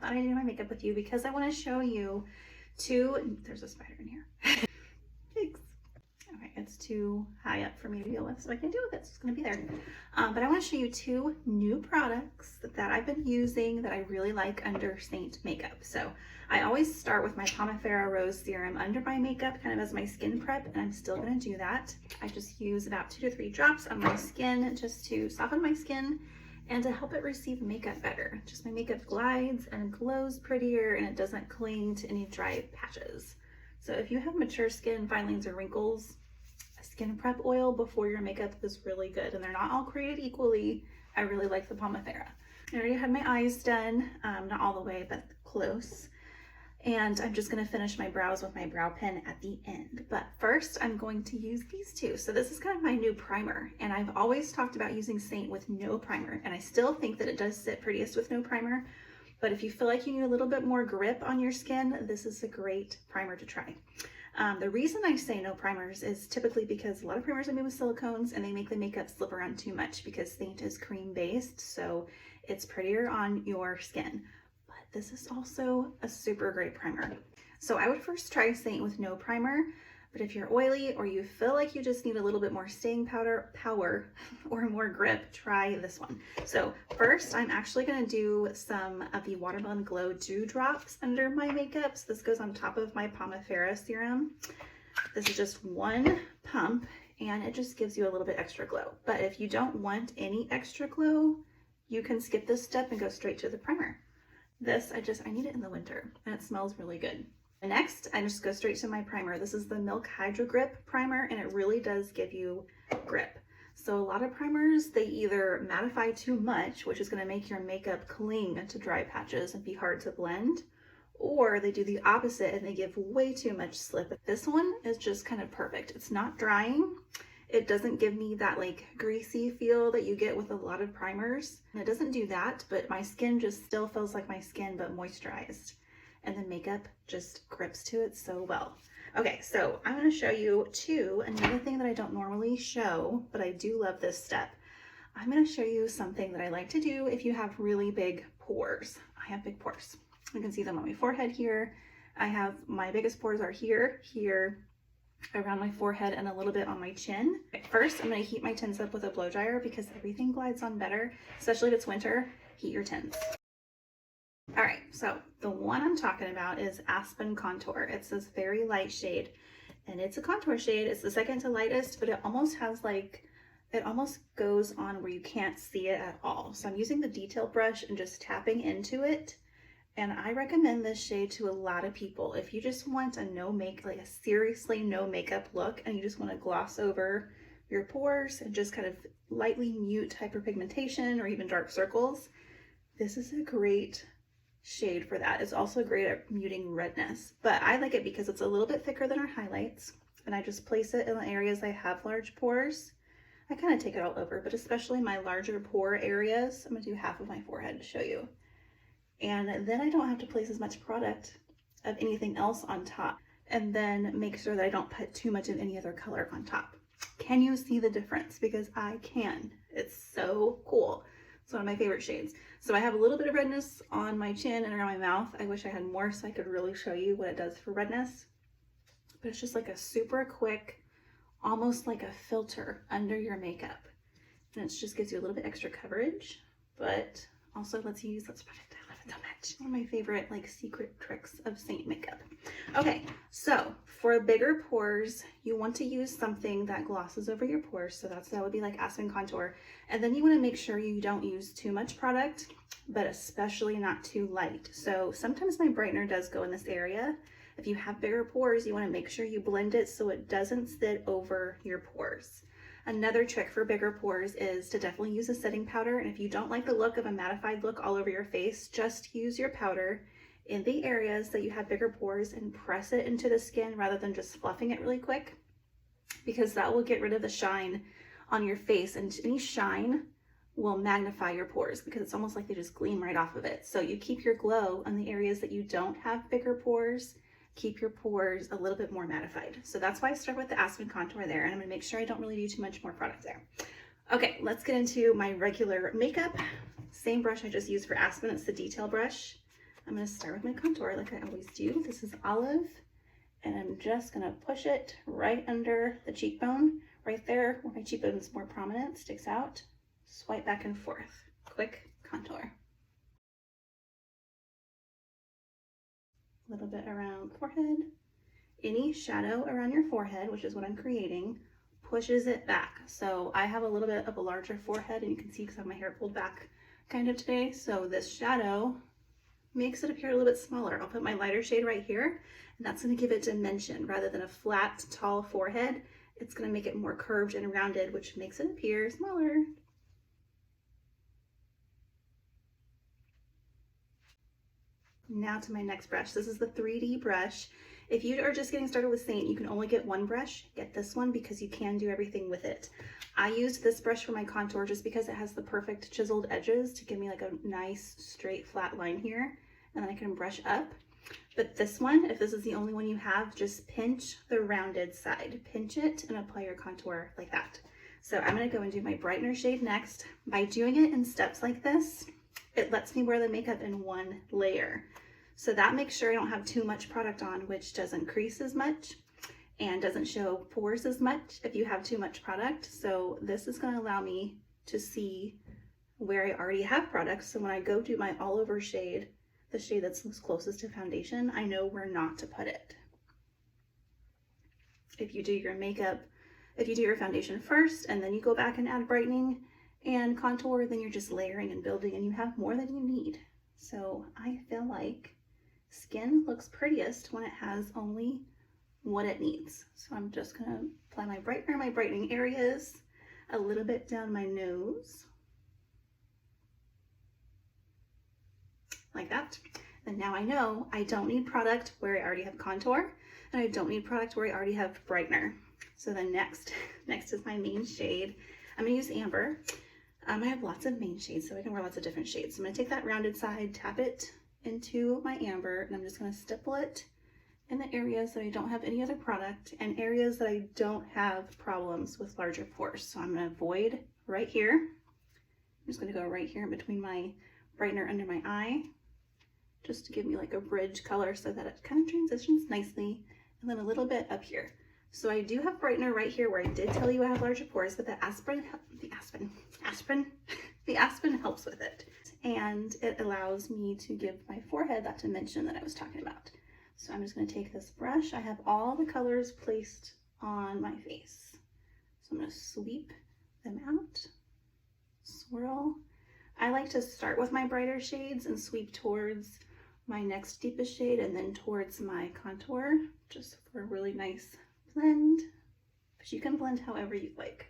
thought I'd do my makeup with you because I want to show you there's a spider in here. Thanks. Okay, it's too high up for me to deal with, so I can deal with it, so it's gonna be there. But I want to show you 2 new products that I've been using that I really like under Seint makeup. So I always start with my Pomifera Rose Serum under my makeup, kind of as my skin prep, and I'm still gonna do that. I just use about 2 to 3 drops on my skin just to soften my skin and to help it receive makeup better. Just my makeup glides and glows prettier, and it doesn't cling to any dry patches. So if you have mature skin, fine lines, or wrinkles, a skin prep oil before your makeup is really good, and they're not all created equally. I really like the Pomifera. I already had my eyes done, not all the way, but close. And I'm just gonna finish my brows with my brow pen at the end. But first, I'm going to use these 2. So this is kind of my new primer, and I've always talked about using Seint with no primer, and I still think that it does sit prettiest with no primer. But if you feel like you need a little bit more grip on your skin, this is a great primer to try. The reason I say no primers is typically because a lot of primers are made with silicones and they make the makeup slip around too much because Seint is cream based, so it's prettier on your skin. This is also a super great primer. So I would first try Seint with no primer, but if you're oily or you feel like you just need a little bit more staying power or more grip, try this one. So first, I'm actually gonna do some of the Watermelon Glow Dew Drops under my makeup. So this goes on top of my Pomifera serum. This is just 1 pump, and it just gives you a little bit extra glow. But if you don't want any extra glow, you can skip this step and go straight to the primer. This, I need it in the winter, and it smells really good. Next, I just go straight to my primer. This is the Milk Hydro Grip primer, and it really does give you grip. So a lot of primers, they either mattify too much, which is gonna make your makeup cling to dry patches and be hard to blend, or they do the opposite and they give way too much slip. This one is just kind of perfect. It's not drying. It doesn't give me that like greasy feel that you get with a lot of primers. And it doesn't do that, but my skin just still feels like my skin, but moisturized. And the makeup just grips to it so well. Okay, so I'm gonna show you 2, another thing that I don't normally show, but I do love this step. I'm gonna show you something that I like to do if you have really big pores. I have big pores. You can see them on my forehead here. I have, my biggest pores are here, around my forehead, and a little bit on my chin. First, I'm going to heat my tins up with a blow dryer because everything glides on better, especially if it's winter. Heat your tins. All right, so the one I'm talking about is Aspen Contour. It's this very light shade, and it's a contour shade. It's the second to lightest, but it almost has like, it almost goes on where you can't see it at all. So I'm using the detail brush and just tapping into it. And I recommend this shade to a lot of people. If you just want a like a seriously no makeup look, and you just want to gloss over your pores and just kind of lightly mute hyperpigmentation or even dark circles, this is a great shade for that. It's also great at muting redness, but I like it because it's a little bit thicker than our highlights, and I just place it in the areas I have large pores. I kind of take it all over, but especially my larger pore areas. I'm gonna do half of my forehead to show you. And then I don't have to place as much product of anything else on top, and then make sure that I don't put too much of any other color on top. Can you see the difference? Because I can. It's so cool. It's one of my favorite shades. So I have a little bit of redness on my chin and around my mouth. I wish I had more so I could really show you what it does for redness. But it's just like a super quick, almost like a filter under your makeup. And it just gives you a little bit extra coverage, but also lets you use this product. I love it so much. One of my favorite like secret tricks of Seint makeup. Okay, so for bigger pores, you want to use something that glosses over your pores. So that would be like Aspen Contour. And then you want to make sure you don't use too much product, but especially not too light. So sometimes my brightener does go in this area. If you have bigger pores, you want to make sure you blend it so it doesn't sit over your pores. Another trick for bigger pores is to definitely use a setting powder. And if you don't like the look of a mattified look all over your face, just use your powder in the areas that you have bigger pores and press it into the skin rather than just fluffing it really quick, because that will get rid of the shine on your face, and any shine will magnify your pores because it's almost like they just gleam right off of it. So you keep your glow on the areas that you don't have bigger pores, keep your pores a little bit more mattified. So that's why I start with the Aspen Contour there, and I'm gonna make sure I don't really do too much more product there. Okay, let's get into my regular makeup. Same brush I just used for Aspen, it's the detail brush. I'm going to start with my contour like I always do. This is Olive, and I'm just going to push it right under the cheekbone, right there where my cheekbone is more prominent, sticks out. Swipe back and forth. Quick contour. A little bit around forehead. Any shadow around your forehead, which is what I'm creating, pushes it back. So I have a little bit of a larger forehead, and you can see because I have my hair pulled back kind of today. So this shadow makes it appear a little bit smaller. I'll put my lighter shade right here, and that's going to give it dimension. Rather than a flat, tall forehead, it's going to make it more curved and rounded, which makes it appear smaller. Now to my next brush. This is the 3D brush. If you are just getting started with Seint, you can only get one brush. Get this one because you can do everything with it. I used this brush for my contour just because it has the perfect chiseled edges to give me like a nice straight flat line here, and then I can brush up. But this one, if this is the only one you have, just pinch the rounded side. Pinch it and apply your contour like that. So I'm going to go and do my Brightener shade next. By doing it in steps like this, it lets me wear the makeup in one layer. So that makes sure I don't have too much product on, which doesn't crease as much and doesn't show pores as much if you have too much product. So this is going to allow me to see where I already have product. So when I go do my all over shade, the shade that's closest to foundation, I know where not to put it. If you do your makeup, if you do your foundation first and then you go back and add brightening and contour, then you're just layering and building and you have more than you need. So I feel like skin looks prettiest when it has only what it needs. So I'm just gonna apply my brightener, my brightening areas, a little bit down my nose, like that. And now I know I don't need product where I already have contour, and I don't need product where I already have brightener. So then next is my main shade. I'm gonna use amber. I have lots of main shades, so I can wear lots of different shades. So I'm gonna take that rounded side, tap it into my amber, and I'm just gonna stipple it in the areas that I don't have any other product and areas that I don't have problems with larger pores. So I'm gonna avoid right here. I'm just gonna go right here in between my brightener under my eye, just to give me like a bridge color so that it kind of transitions nicely, and then a little bit up here. So I do have brightener right here where I did tell you I have larger pores, but the Aspen helps with it. And it allows me to give my forehead that dimension that I was talking about. So I'm just going to take this brush. I have all the colors placed on my face. So I'm going to sweep them out, swirl. I like to start with my brighter shades and sweep towards my next deepest shade and then towards my contour, just for a really nice blend. But you can blend however you like.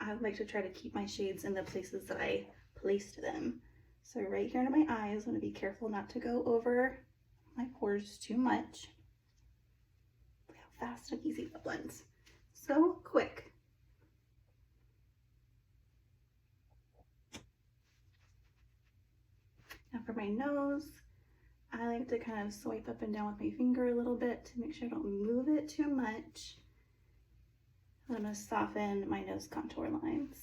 I like to try to keep my shades in the places that I placed them. So right here under my eyes, I'm going to be careful not to go over my pores too much. Look how fast and easy that blends. So quick. Now for my nose, I like to kind of swipe up and down with my finger a little bit to make sure I don't move it too much. I'm going to soften my nose contour lines.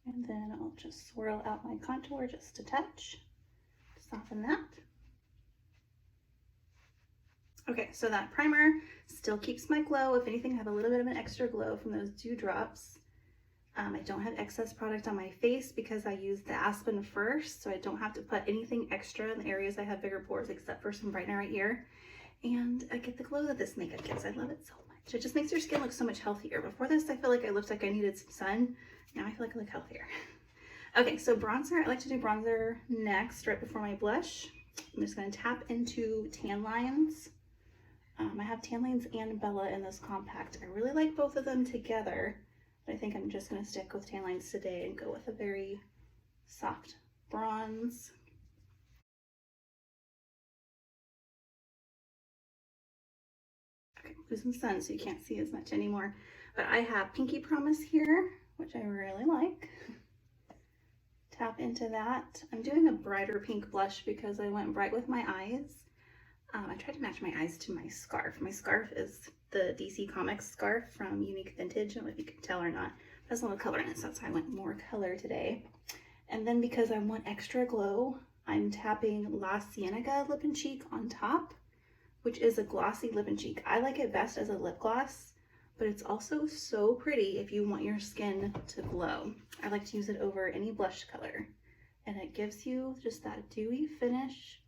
And then I'll just swirl out my contour just a touch to soften that. Okay, so that primer still keeps my glow. If anything, I have a little bit of an extra glow from those dewdrops. I don't have excess product on my face because I used the Aspen first, so I don't have to put anything extra in the areas I have bigger pores except for some brightener right here. And I get the glow that this makeup gives. I love it so much. It just makes your skin look so much healthier. Before this, I feel like I looked like I needed some sun. Now I feel like I look healthier. Okay, so bronzer. I like to do bronzer next, right before my blush. I'm just going to tap into Tanlines. I have Tanlines and Bella in this compact. I really like both of them together, but I think I'm just going to stick with Tanlines today and go with a very soft bronze. Okay, losing sun so you can't see as much anymore. But I have Pinky Promise here, which I really like. Tap into that. I'm doing a brighter pink blush because I went bright with my eyes. I tried to match my eyes to my scarf. My scarf is the DC Comics scarf from Unique Vintage. I don't know if you can tell or not. It has a little color in it, so that's why I went more color today. And then because I want extra glow, I'm tapping La Cienega Lip and Cheek on top, which is a glossy lip and cheek. I like it best as a lip gloss, but it's also so pretty if you want your skin to glow. I like to use it over any blush color, and it gives you just that dewy finish,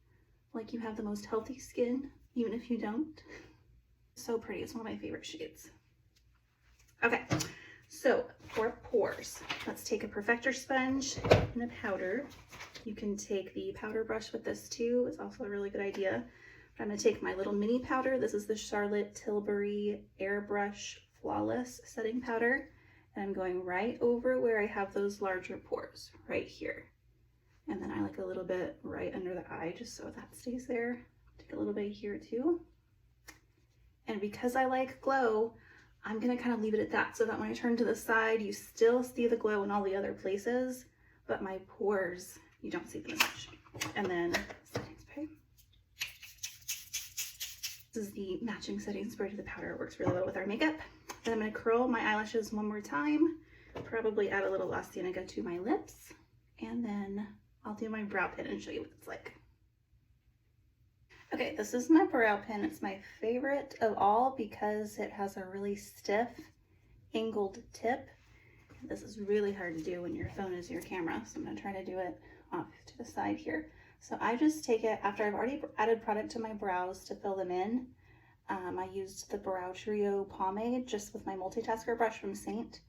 like you have the most healthy skin, even if you don't. So pretty, it's one of my favorite shades. Okay, so for pores, let's take a perfector sponge and a powder. You can take the powder brush with this too, it's also a really good idea. But I'm gonna take my little mini powder. This is the Charlotte Tilbury Airbrush Flawless Setting Powder. And I'm going right over where I have those larger pores, right here. And then I like a little bit right under the eye, just so that stays there. Take a little bit here too. And because I like glow, I'm gonna kind of leave it at that so that when I turn to the side, you still see the glow in all the other places, but my pores, you don't see them as much. And then setting spray. This is the matching setting spray to the powder. It works really well with our makeup. Then I'm gonna curl my eyelashes one more time, probably add a little La Cienega to my lips, and then I'll do my brow pin and show you what it's like. Okay, this is my brow pin. It's my favorite of all because it has a really stiff, angled tip. This is really hard to do when your phone is your camera, so I'm gonna try to do it off to the side here. So I just take it after I've already added product to my brows to fill them in. I used the Brow Trio pomade just with my multitasker brush from Seint.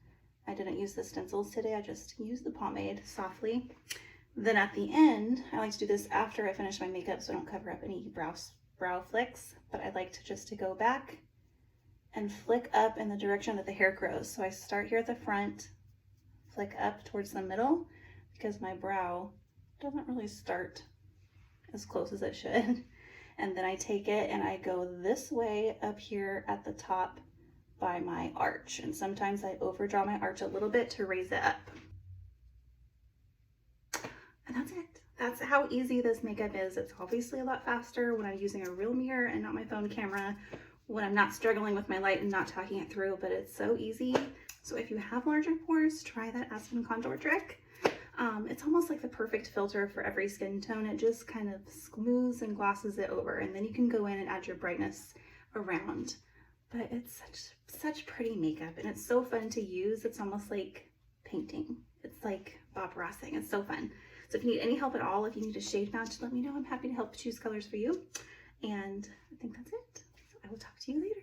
I didn't use the stencils today, I just used the pomade softly. Then at the end, I like to do this after I finish my makeup so I don't cover up any brow flicks, but I like to go back and flick up in the direction that the hair grows. So I start here at the front, flick up towards the middle, because my brow doesn't really start as close as it should. And then I take it and I go this way up here at the top by my arch. And sometimes I overdraw my arch a little bit to raise it up. And that's it. That's how easy this makeup is. It's obviously a lot faster when I'm using a real mirror and not my phone camera, when I'm not struggling with my light and not talking it through, but it's so easy. So if you have larger pores, try that Aspen contour trick. It's almost like the perfect filter for every skin tone. It just kind of smooths and glosses it over, and then you can go in and add your brightness around. But it's such pretty makeup, and it's so fun to use. It's almost like painting. It's like Bob Rossing. It's so fun. So if you need any help at all, if you need a shade match, let me know. I'm happy to help choose colors for you. And I think that's it. So I will talk to you later.